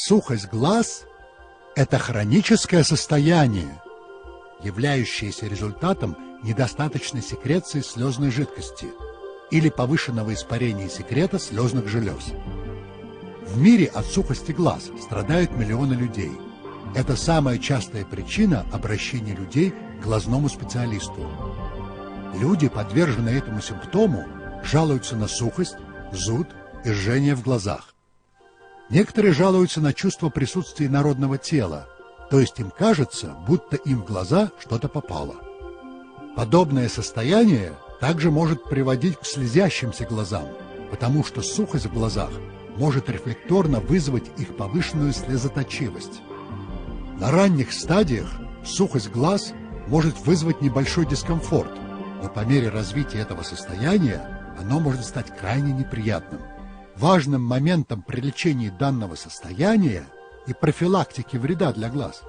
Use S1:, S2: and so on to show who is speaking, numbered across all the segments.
S1: Сухость глаз – это хроническое состояние, являющееся результатом недостаточной секреции слезной жидкости или повышенного испарения секрета слезных желез. В мире от сухости глаз страдают миллионы людей. Это самая частая причина обращения людей к глазному специалисту. Люди, подверженные этому симптому, жалуются на сухость, зуд и жжение в глазах. Некоторые жалуются на чувство присутствия инородного тела, то есть им кажется, будто им в глаза что-то попало. Подобное состояние также может приводить к слезящимся глазам, потому что сухость в глазах может рефлекторно вызвать их повышенную слезоточивость. На ранних стадиях сухость глаз может вызвать небольшой дискомфорт, но по мере развития этого состояния оно может стать крайне неприятным. Важным моментом при лечении данного состояния и профилактике вреда для глаз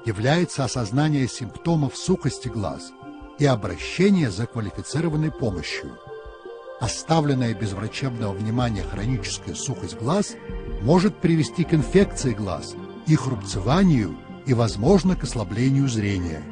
S1: является осознание симптомов сухости глаз и обращение за квалифицированной помощью. Оставленная без врачебного внимания хроническая сухость глаз может привести к инфекции глаз, их рубцеванию и, возможно, к ослаблению зрения.